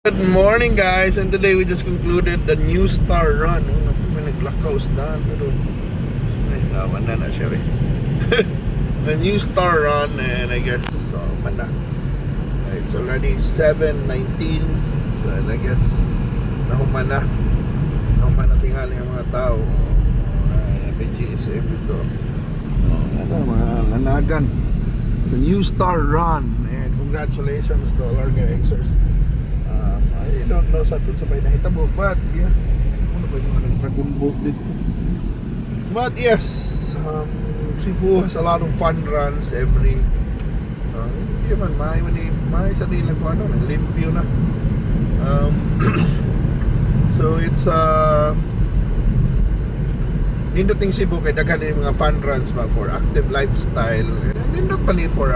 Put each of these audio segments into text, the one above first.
Good morning guys, and today we just concluded the New Star Run. May naglakaw na pero may lawan na siya eh. The New Star Run, and I guess it's already 7:19, so I guess nahuman na tingali ang mga tao. PGSM ito, mga lanagan, the New Star Run, and congratulations to all organizers. I don't know sa may nahitabo, but yeah, ano ba yung mga nag-dragon boat dito? But yes, Cebu has a lot of fun runs every hindi man may sa nilang kung ano, limpyo na. So it's ninduting Cebu kay daghan yung mga fun runs ba for active lifestyle, and nindot pa ni for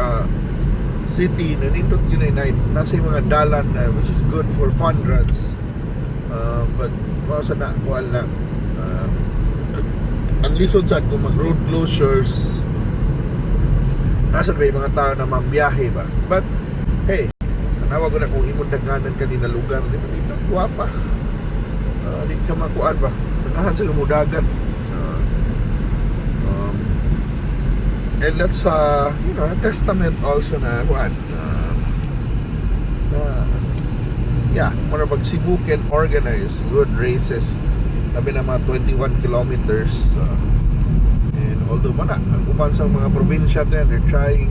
city na nindot yun ay nasa yung mga dalan which is good for fun runs, but sa nakuha lang ang lisod sad kung mag road closures, nasa ba yung mga tao na mambiyahe ba. But hey, nawag ko na kung imong daghanan kanina lugar, di ba dito guwapa, di ka makuan ba nahan sa kamudagan. And that's a testament also na kuan, yeah, more pag Cebu can organize good races, labi na mga 21 kilometers, and although man ang uban sa mga probinsya din, they're trying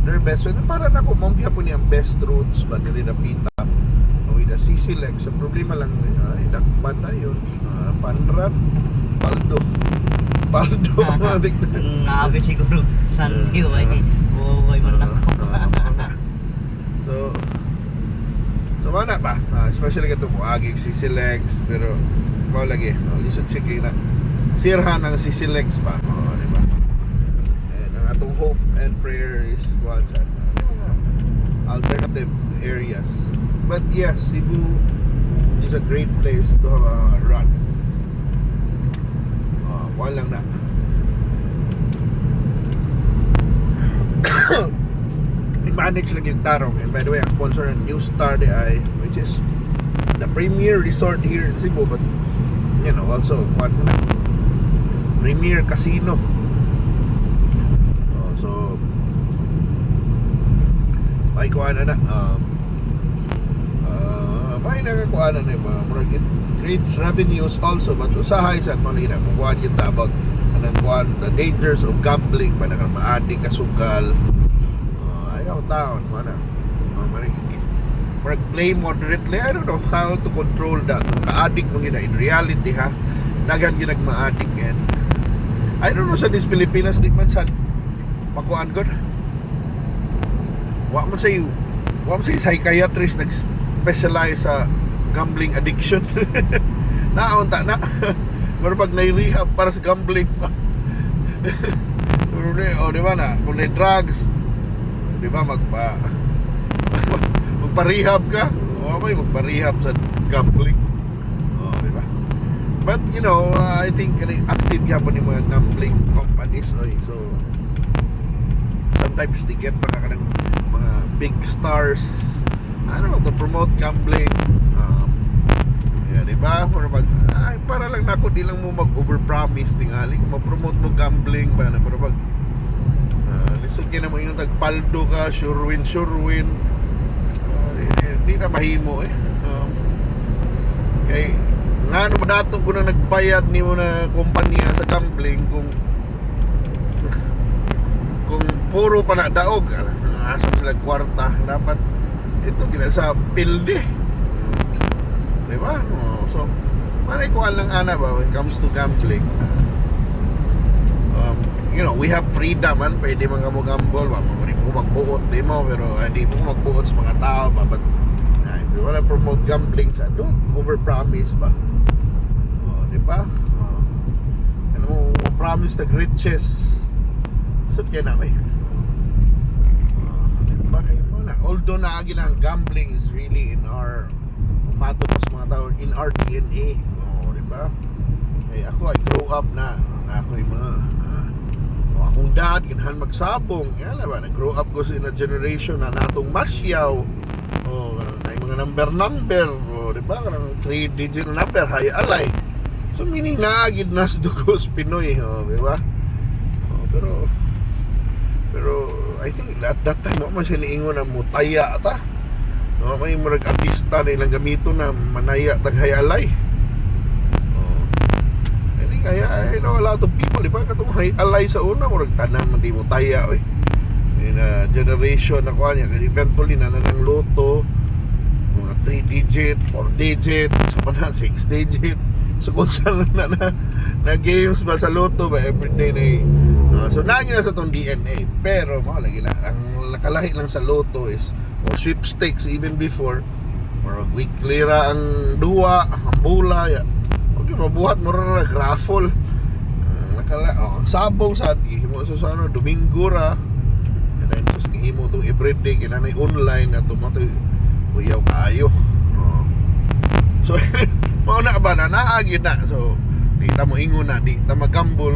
their best. So para na ko mampiya po ni ang best routes ba dili na pita with a CCLEX. Ang problema lang ay dakpan na yun, Panran, Paldo Ngabi siguro San Hill ay buhay man lang ko. So mana ba, especially kato mo agi CCLEX, pero mao lagi lisod sige na sirhan ang CCLEX ba, di ba? And ang atong hope and prayer is kuan sa alternative areas. But yes, Cebu is a great place to run. Walang na i-manage lang yung tarong. And by the way, ang sponsor ng New Star ay, which is the premier resort here in Cebu, but also premier casino. So may kuhanan na may nakakuhanan na ba, it creates revenues also, but usahay sa malina kung kuhan yung about anang kuhan, the dangers of gambling ba, nakang maadik, kasugal, ayaw taon mana play moderately. I don't know how to control that. Ka-addict mo gina in reality, ha, dagan ginag ma-addict, and I don't know sa this Pilipinas di man sa makuan god, wa man say psychiatrist nag-specialize sa gambling addiction. Naunta na pero pag nai-rehab para sa gambling o di ba na kung may drugs, di ba magpa-rehab ka, o may magpa-rehab sa gambling, di ba? But I think active yapon yung mga gambling companies, so sometimes they get mga big stars, I don't know, to promote gambling. Diba? Para lang nako di lang mo mag-overpromise tingali kung ma-promote mo gambling ba na, pero pag lisod ka na mo yung tagpaldo ka, sure win di na mahimo kay nga ano dato ko na nagbayad ni mo na kumpanya sa gambling kung puro pa na daog asam sila kwarta, dapat ito gina sa pilde, diba? So manay ko lang ana ba when it comes to gambling, we have freedom man, pwede mga mo gamble ba, mo magbuot di mo, pero hindi mo magbuot sa mga tao ba. But if you wanna promote gambling, don't overpromise ba, diba? Ano mo promise the riches, so kaya na diba kayo na, although naagi na ang gambling is really in our mato mas mga tao, in our DNA, diba? Kaya ako, I grow up na ako yung mga akong dad ganahan magsabong, yan ba, nag-grow up ko sa in a generation na natong masyaw, May mga number, o, di ba? Karang 3-digit number, hay alay. So, meaning naagid na sa dugos Pinoy, o, di ba? O, pero, I think at that time, man siya niingon na mutaya ta. No, may murag artista na ilang gamito na manaya taghay alay. I think I know a lot of people, di ba? Katong hay alay sa una, murag tanan man di mo taya, oy. In a generation na kuha niya, eventually na ng loto, mga 3-digit, 4-digit, sa pa na 6-digit. So kung saan na games ba sa loto ba everyday na so nagi na sa tong DNA. Pero mo lagi na ang nakalahi lang sa loto is or sweepstakes even before or weekly ra ang duwa, ang bola ya. Okay, mabuhat mo ra raffle. Ang sabong sa gihimo sa ano Domingo ra. And then so gihimo tong everyday kinanay online ato mo to kuyaw kaayo. So mao na ba na naagid na. So di ta mo ingon na, di ta magambol.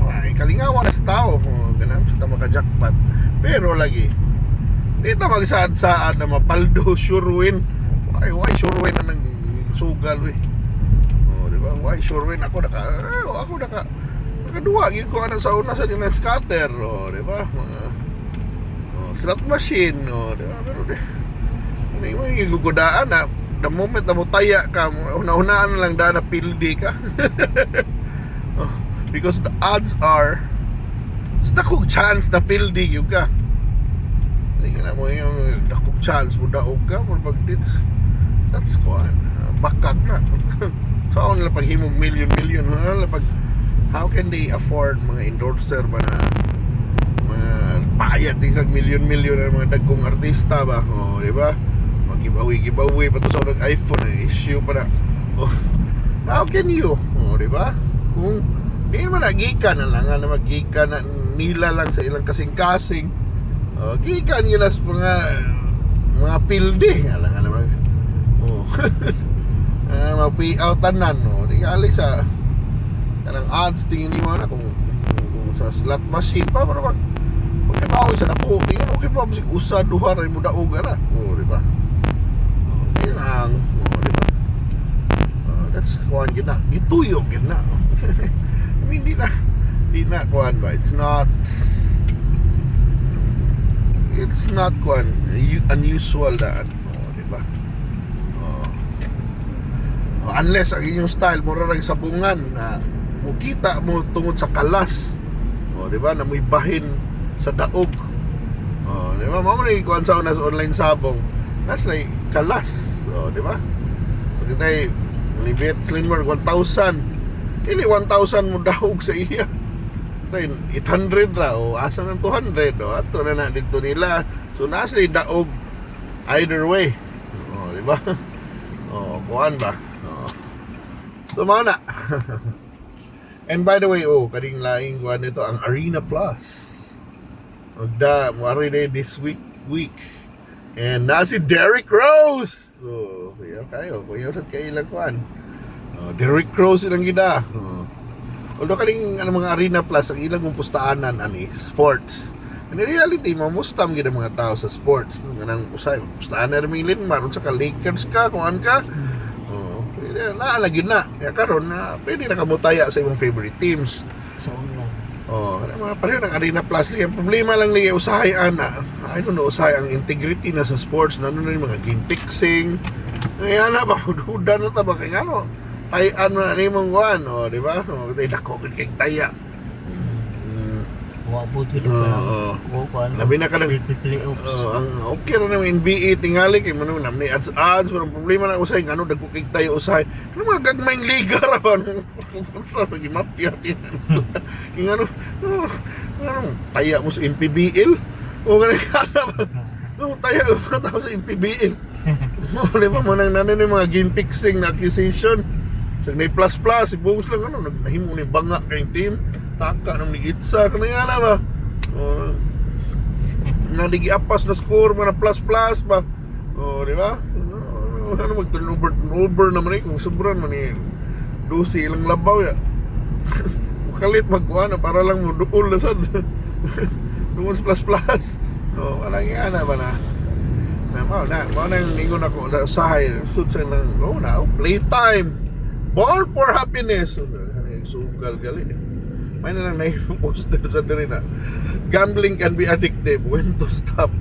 Ay kalingawan na sa tao. Ganun sa ta maka-jackpot. Pero lagi di ta magsaad-saad na mapaldo sure win. Why sure win na nang sugal we. Oh, di ba? Why sure win ako nakaduwa gid ko anang sauna sa dinang scatter. Oh, di ba? Slot machine, oh, di ba? Pero hindi mo gugudaan na the moment na mo taya ka, una-unaan na lang daan na pildi ka. Because the odds are dakog chance na pildi yung ka. Hindi ka na mo yung dakog chance mo daog ka or pag-dits. That's kuhan. Bakag na. So ano lang paghimog million how can they afford mga endorser ba na mga payat isang million na mga dagkong artista ba? O, di ba? Giveaway pa to sa unang iPhone na issue pa na. Oh, how can you? Oh, di ba? Kung di man nagikan na lang na magikan na nila lang sa ilang kasing-kasing. Oh, gikan yun as mga pildi nga lang naman. Oh. Mapi-out tanan no. Di gali sa kanang odds tingin ni mo na kung sa slot machine pa pero pagkabawi sa napo tingin okay pa usa duha ray mo daog na. Oh, di ba? Lang, oh, diba? That's kuhan gina, gituyo gina. I mean, di na kuhan ba? It's not kuhan unusual daan. Oh, diba? Unless ang inyong style mo rarang sabungan na mukita mo tungod sa kalas. Oh, diba? Na may bahin sa daog. Oh, diba? Mamo na kuhan sa una sa online sabong. That's like kalas. So, di ba? So, kita libet Slinmer 1,000. Ili 1,000 mo daog sa iya. Ito 800 ra. O, asa ng 200. O, ato na dito nila. So, nasa daog either way. O, di ba? O, kuhan ba? O. So, mga na. And by the way, kading laing kuhan nito, ang Arena Plus. Magda, mawari na this week. And na si Derrick Rose. So, kuya kayo sa kailang kuan. Derrick Rose ilang gida. Although kaning mga Arena Plus ang ilang pustaanan ani sports. In reality, mamustam gid ang mga tao sa sports. Nganang usay pustaan na rin maron sa Lakers ka kuan ka. Pwede na lagi na. Kaya karon na pwede na kamutaya sa imong favorite teams. Sa online. Mga pareho ng Arena Plus. Ang problema lang liya usahay ana. I don't know, usahay ang integrity na sa sports. Nano na yung mga game fixing. Yan na ba? Huda na ta ba? Kaya ano? Tayan na ni mong kuhan. Di ba? Tay dako kay taya. Wabot ito ka. Labi na ka ng playoffs. ang okay rin ng NBA tingali kay man ni ads pero ang problema na usay ngano dagko kay tayo usay. Ano mga gagmayng liga ra ba? Sa pag mapya tin. Ngano taya mo sa MPBL? O ganun kala ba? Taya mo sa MPBL. Di ba mo nang nanin yung mga game fixing na accusation. Sa nay plus ibugos lang ano nahimo ni banga kay team. Taka nang nigitsa ka na nga na ba? Naligi apas na score mga plus ba? Di ba? Ano mag-turnover naman kung sobran man dusi ilang labaw ya. Kalit magkuha na para lang mo duol na sad. Tungos plus. Walang yan na ba na? Mao na yung lingon ako na usahay sud sa nang playtime. Born for happiness. Sugal gali. May na lang poster sa diri na. Gambling can be addictive. When to stop?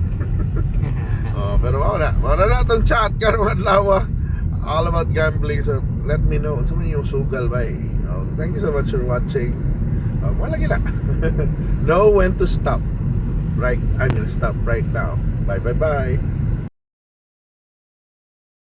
Pero mao na tong chat karon adlaw. All about gambling. So let me know. Sa man yung sugal ba? Thank you so much for watching. Wala gina. Know when to stop. Right, I'm gonna stop right now. Bye.